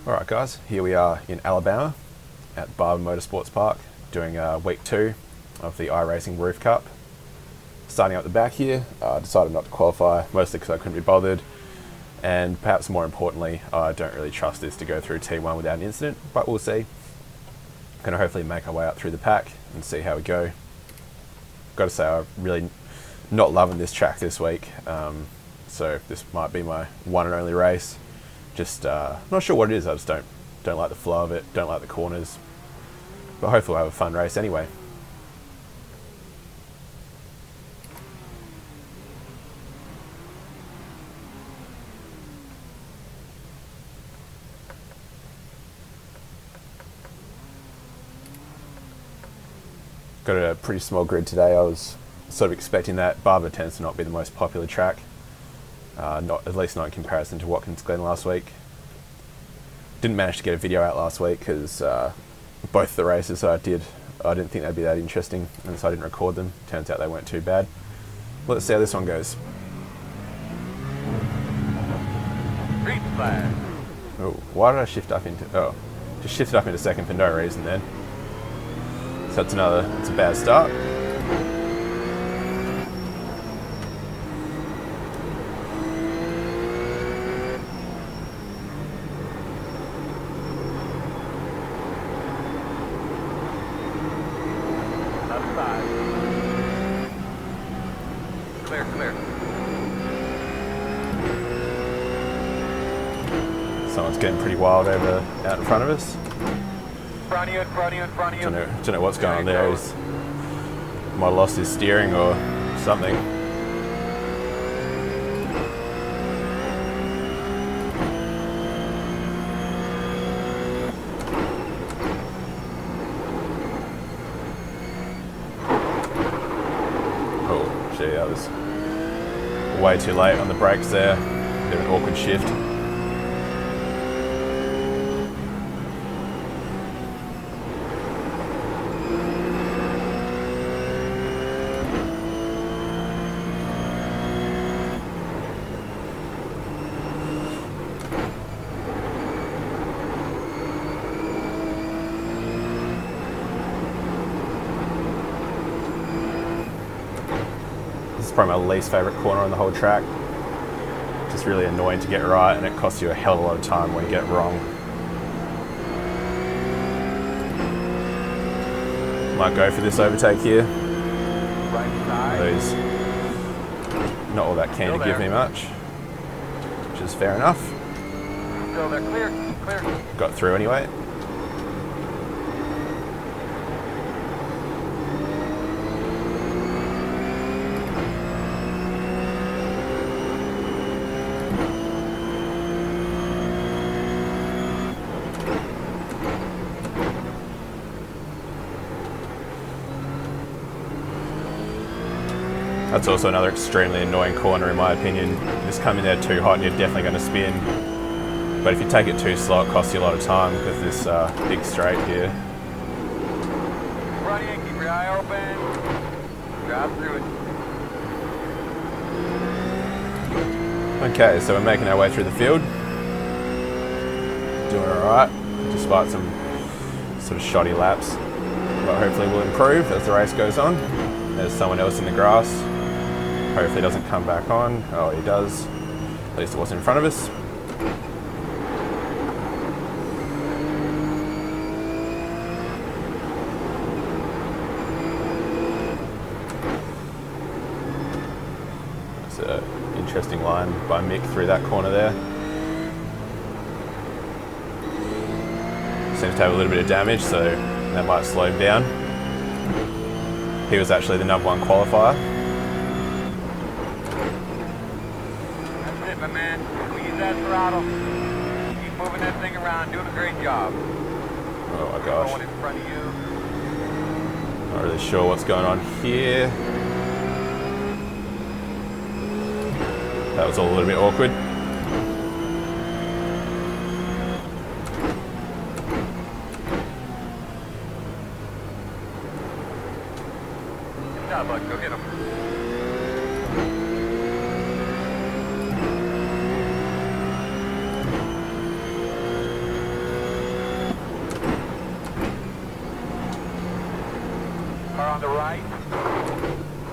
Alright guys, here we are in Alabama at Barber Motorsports Park doing week 2 of the Iracing RUF Cup. Starting up the back here, decided not to qualify, mostly because I couldn't be bothered, and perhaps more importantly, I don't really trust this to go through T1 without an incident, but we'll see. Going to hopefully make our way up through the pack and see how we go. Got to say, I'm really not loving this track this week, so this might be my one and only race. Just not sure what it is. I just don't like the flow of it, don't like the corners, but hopefully we'll have a fun race anyway. Got a pretty small grid today. I was sort of expecting that. Barber tends to not be the most popular track, at least not in comparison to Watkins Glen last week. Didn't manage to get a video out last week because both the races that I didn't think they'd be that interesting, and so I didn't record them. Turns out they weren't too bad. Let's see how this one goes. Green flag. Oh, why did I shift up into... Oh, just shifted up into second for no reason then. So that's a bad start. Clear, clear. Someone's getting pretty wild over out in front of us. Front of you, in front of you, in front of you. Don't know what's going on there. Might have lost his steering or something. Oh, gee, that was way too late on the brakes there. Bit of an awkward shift. Probably my least favourite corner on the whole track. Just really annoying to get right, and it costs you a hell of a lot of time when you get it wrong. Might go for this overtake here. Right side. He's not all that keen to give me much, which is fair enough. Still there, clear, clear. Got through anyway. That's also another extremely annoying corner in my opinion. You just come in there too hot and you're definitely going to spin. But if you take it too slow, it costs you a lot of time because this big straight here. Front of you, keep your eye open. Drive through it. Okay, so we're making our way through the field. Doing alright, despite some sort of shoddy laps. But hopefully we'll improve as the race goes on. There's someone else in the grass. Hopefully he doesn't come back on. Oh, he does. At least it wasn't in front of us. It's an interesting line by Mick through that corner there. Seems to have a little bit of damage, so that might slow him down. He was actually the #1 qualifier. That's it, my man. Squeeze that throttle. Keep moving that thing around. Doing a great job. Oh my gosh. Going in front of you. Not really sure what's going on here. That was all a little bit awkward. Good job, bud. Go get him. tight.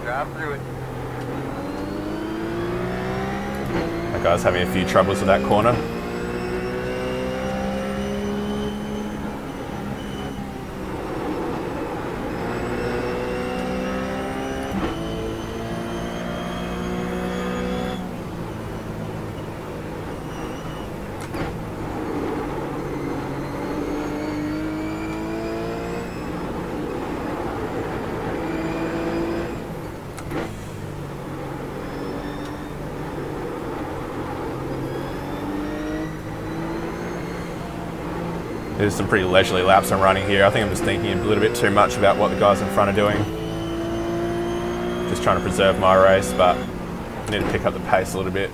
Drive through it. That guy's having a few troubles with that corner. There's some pretty leisurely laps I'm running here. I think I'm just thinking a little bit too much about what the guys in front are doing. Just trying to preserve my race, but I need to pick up the pace a little bit.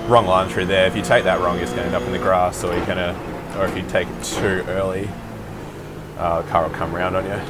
Wrong line through there. If you take that wrong, you're just going to end up in the grass, or if you take it too early, the car will come around on you.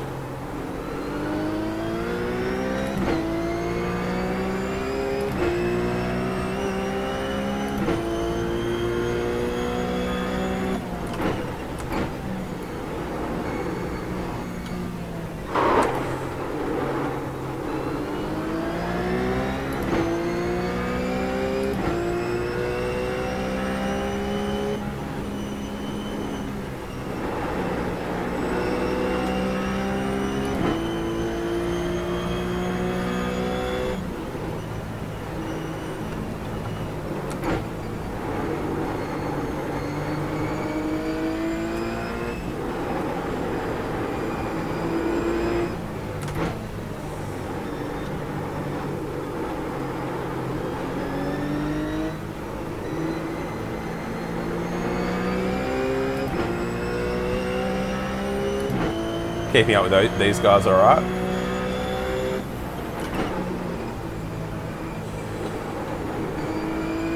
Keeping up with these guys alright.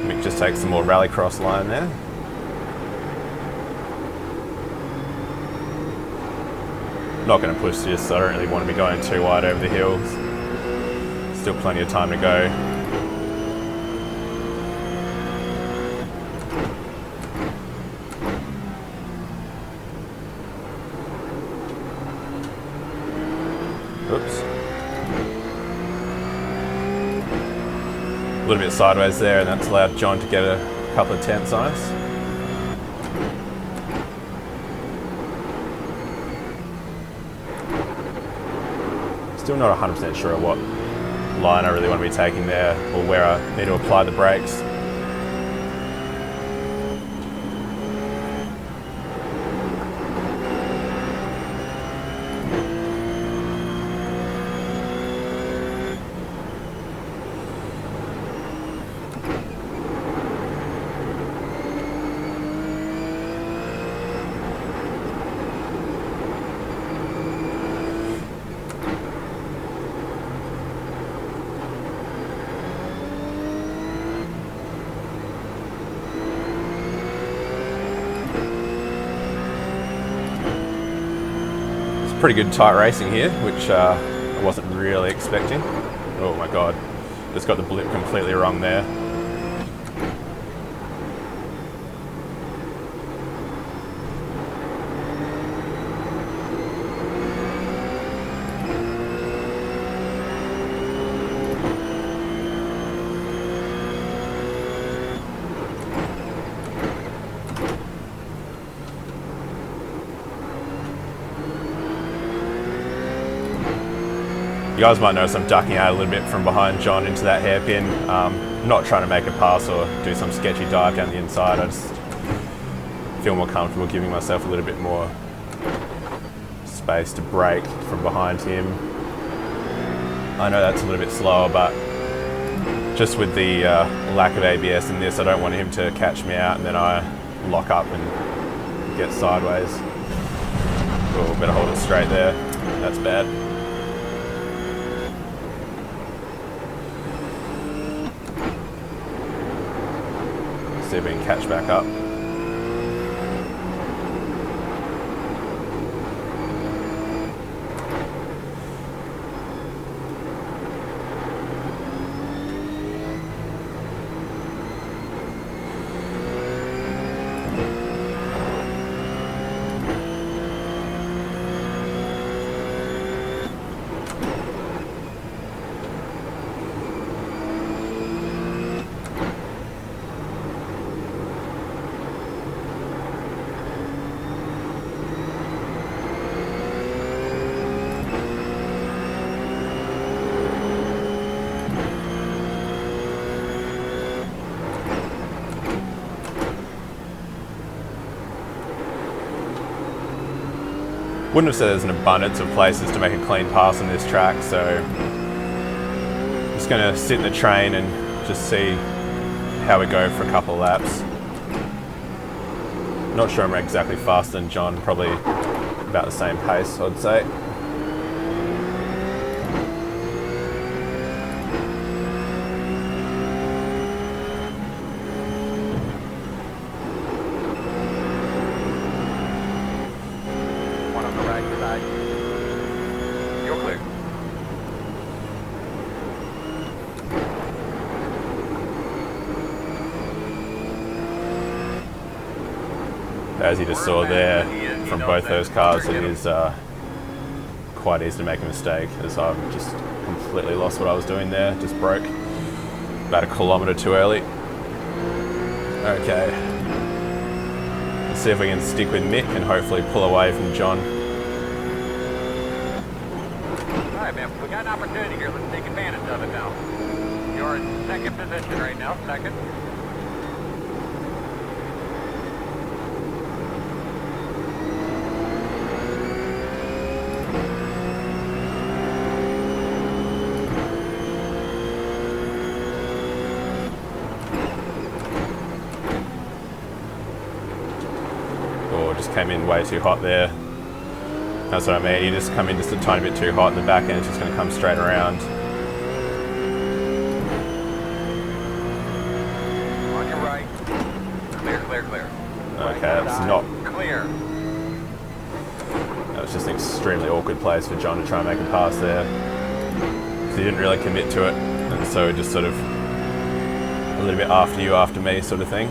Mick just takes some more rallycross line there. Not going to push this, I don't really want to be going too wide over the hills. Still plenty of time to go. Oops. A little bit sideways there, and that's allowed John to get a couple of tenths on us. Still not 100% sure what line I really want to be taking there, or where I need to apply the brakes. Pretty good tight racing here, which I wasn't really expecting. Oh my god, just got the blip completely wrong there. You guys might notice I'm ducking out a little bit from behind John into that hairpin. I'm not trying to make a pass or do some sketchy dive down the inside. I just feel more comfortable giving myself a little bit more space to brake from behind him. I know that's a little bit slower, but just with the lack of ABS in this, I don't want him to catch me out and then I lock up and get sideways. Oh, better hold it straight there. That's bad. See if we can catch back up. Wouldn't have said there's an abundance of places to make a clean pass on this track, so just going to sit in the train and just see how we go for a couple of laps. Not sure I'm exactly faster than John, probably about the same pace, I'd say. One on the right side. You're clear. As you just saw there, from both those cars, it is quite easy to make a mistake, as I've just completely lost what I was doing there, just broke about a kilometre too early. Okay, let's see if we can stick with Mick and hopefully pull away from John. Alright man, we got an opportunity here, let's take advantage of it now. You're in second position right now, second. Just came in way too hot there. That's what I mean, you just come in just a tiny bit too hot in the back end, it's just going to come straight around. On your right. Clear, clear, clear. Okay, that's not... Clear. That was just an extremely awkward place for John to try and make a pass there. Because he didn't really commit to it, and so just sort of a little bit after you, after me sort of thing.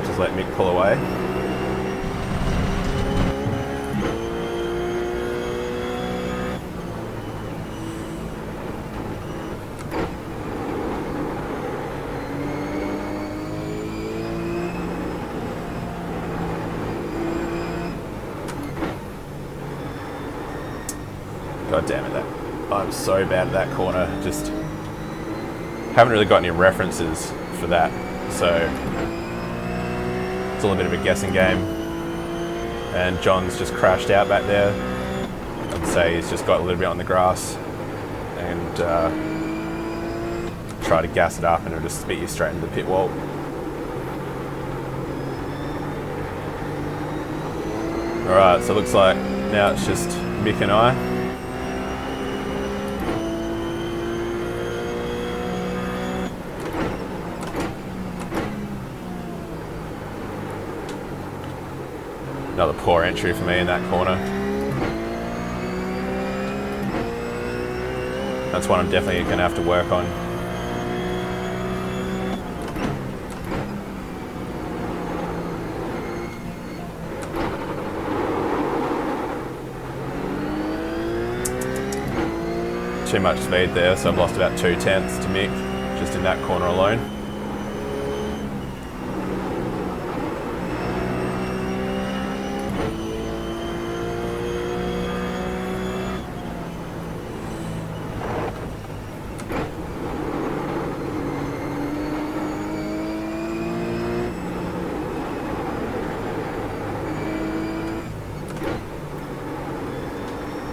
Just let Mick pull away. God damn it, I'm so bad at that corner. Just haven't really got any references for that, so it's a little bit of a guessing game. And John's just crashed out back there. I'd say he's just got a little bit on the grass and try to gas it up and it'll just spit you straight into the pit wall. Alright, so it looks like now it's just Mick and I. Another poor entry for me in that corner. That's one I'm definitely going to have to work on. Too much speed there, so I've lost about 2 tenths to Mick just in that corner alone.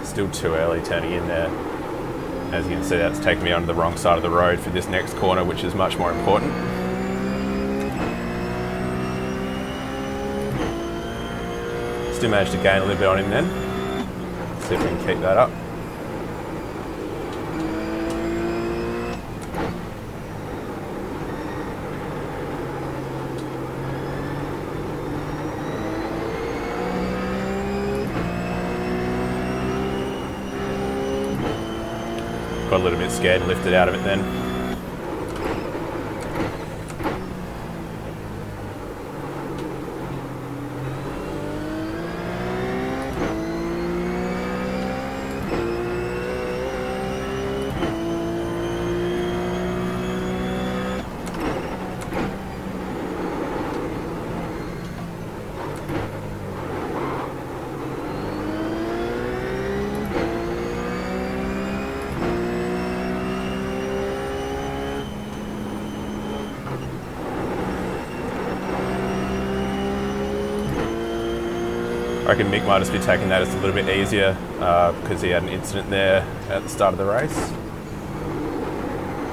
Still too early turning in there. As you can see, that's taken me onto the wrong side of the road for this next corner, which is much more important. Still managed to gain a little bit on him then. See if we can keep that up. Got a little bit scared and lifted out of it then. I reckon Mick might just be taking that just a little bit easier because he had an incident there at the start of the race.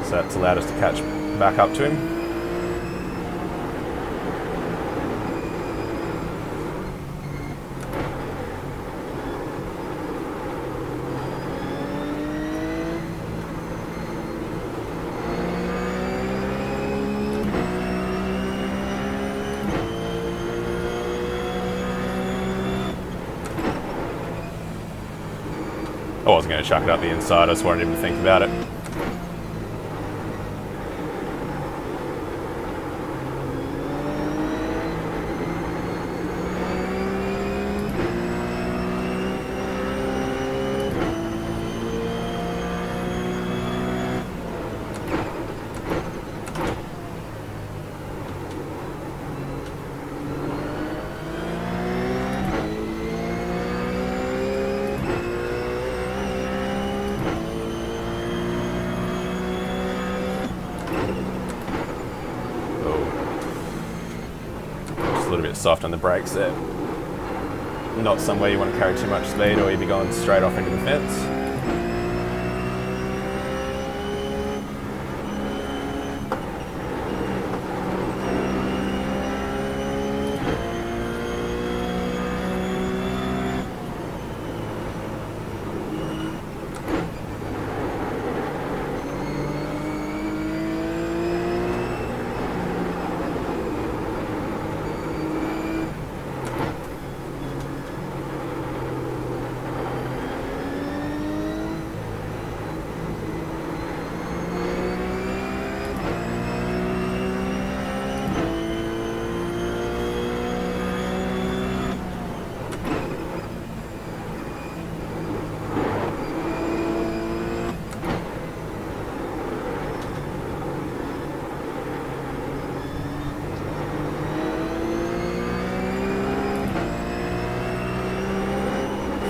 So that's allowed us to catch back up to him. I wasn't going to chuck it up the inside, I just wanted him to think about it. A little bit soft on the brakes there. Not somewhere you want to carry too much speed or you'd be going straight off into the fence.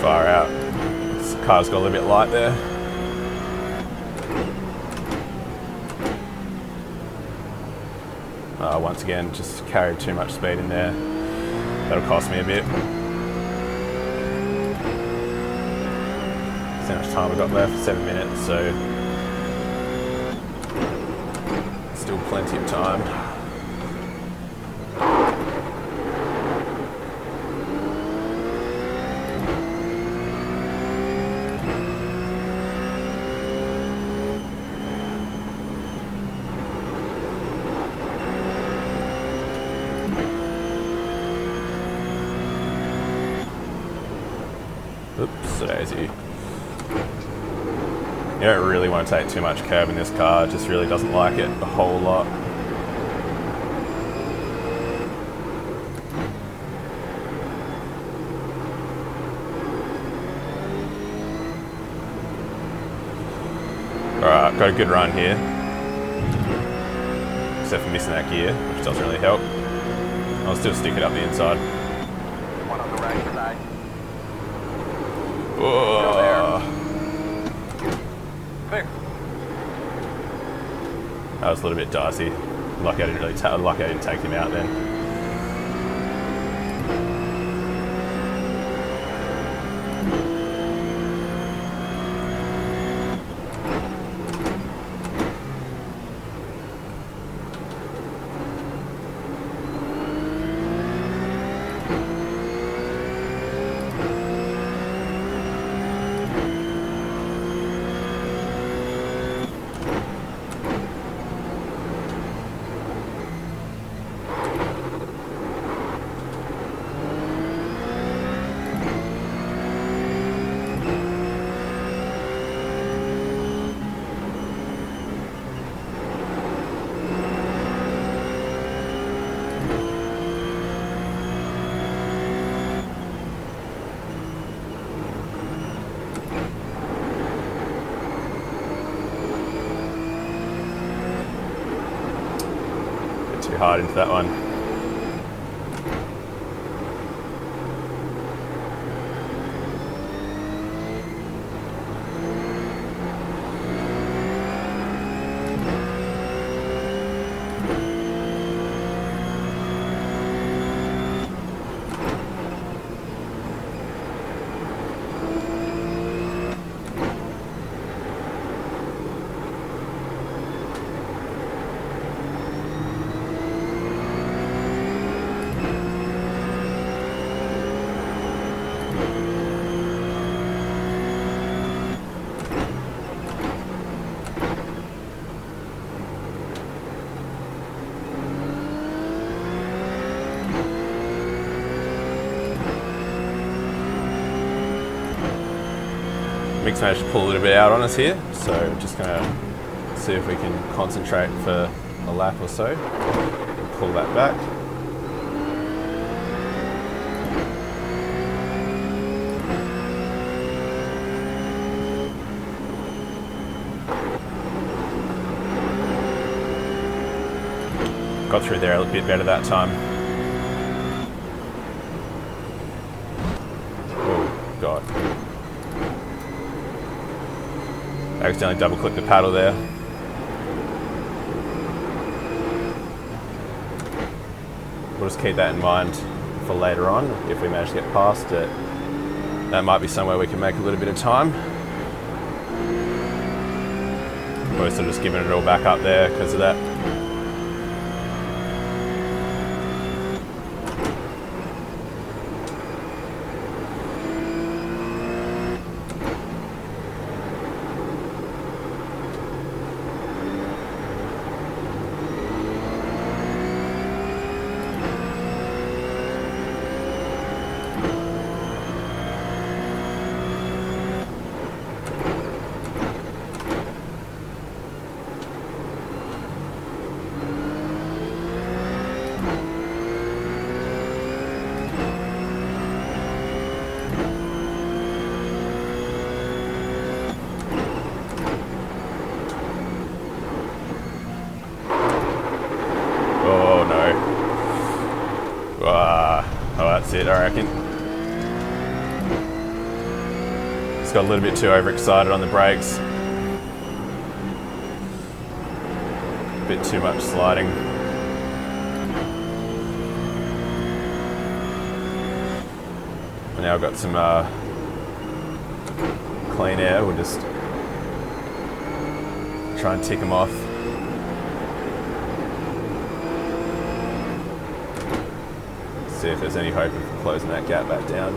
Far out. This car's got a little bit light there. Once again, just carried too much speed in there. That'll cost me a bit. See how much time I've got left, 7 minutes, so still plenty of time. Oops, daisy. You don't really want to take too much curb in this car, it just really doesn't like it a whole lot. Alright, got a good run here. Except for missing that gear, which doesn't really help. I'll still stick it up the inside. One on the right side. Oh. Clear. That was a little bit dicey. Lucky I didn't take him out then. Too hard into that one. Mick's managed to pull a little bit out on us here, so just going to see if we can concentrate for a lap or so and pull that back. Got through there a bit better that time. Oh, God. Accidentally double clicked the paddle there. We'll just keep that in mind for later on. If we manage to get past it, that might be somewhere we can make a little bit of time. We're sort of just giving it all back up there because of that. That's it, I reckon. Just got a little bit too overexcited on the brakes. A bit too much sliding. And now I've got some clean air. We'll just try and tick them off. See if there's any hope of closing that gap back down.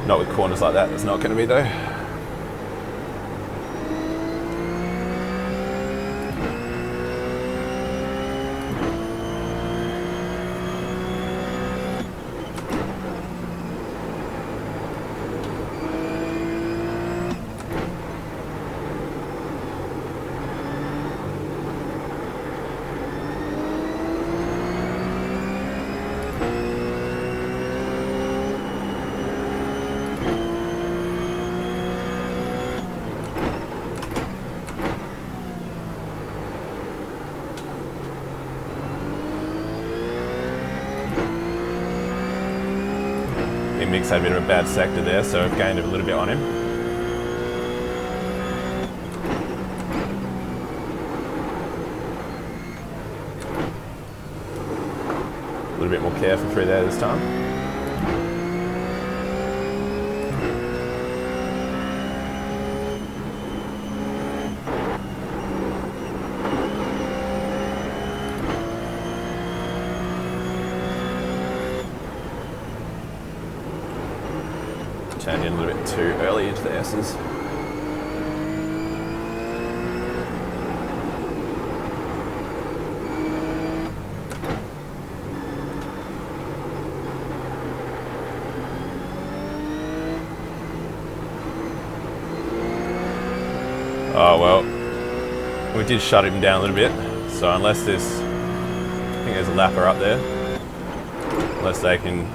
Not with corners like that, there's not going to be though. Mick's had a bit of a bad sector there, so I've gained a little bit on him. A little bit more careful through there this time. Turned in a little bit too early into the S's. Oh well, we did shut him down a little bit, so unless this, I think there's a lapper up there, unless they can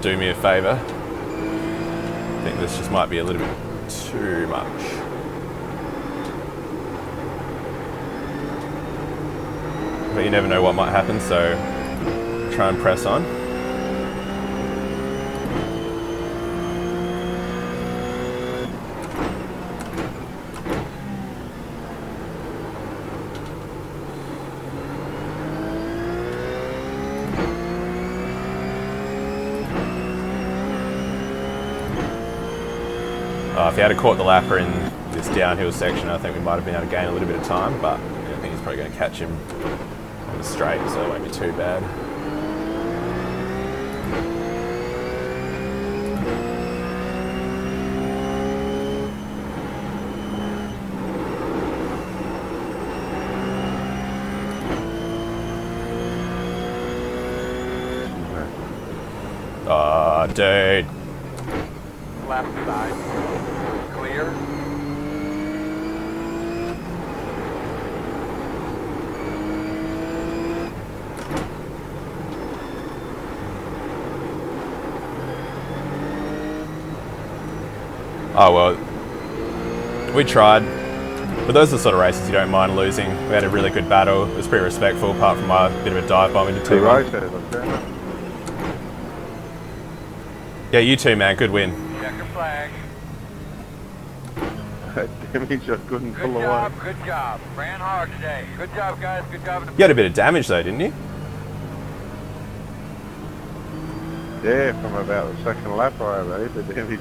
do me a favour. I think this just might be a little bit too much. But you never know what might happen, so try and press on. If he had caught the lapper in this downhill section, I think we might have been able to gain a little bit of time, but I think he's probably going to catch him on the straight, so it won't be too bad. Oh, dude. Left side. Clear. clear. Oh well, we tried. But those are the sort of races you don't mind losing. We had a really good battle. It was pretty respectful, apart from my bit of a dive bomb into 2-1. Yeah, you too, man. Good win. Check your flag. Damage, I couldn't Good pull job, away. good job. Ran hard today. Good job, guys. Good job. In the You had a bit of damage though, didn't you? Yeah, from about the second lap I made, the damage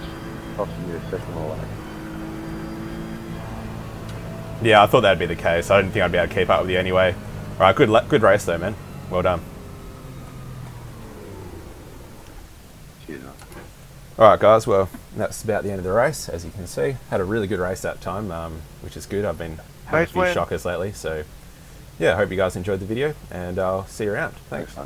costing me a second lap. Yeah, I thought that'd be the case. I didn't think I'd be able to keep up with you anyway. Alright, good race though, man. Well done. Cheers. Alright guys, well, that's about the end of the race, as you can see. Had a really good race that time, which is good. I've been having a few shockers lately, so yeah, I hope you guys enjoyed the video, and I'll see you around. Thanks.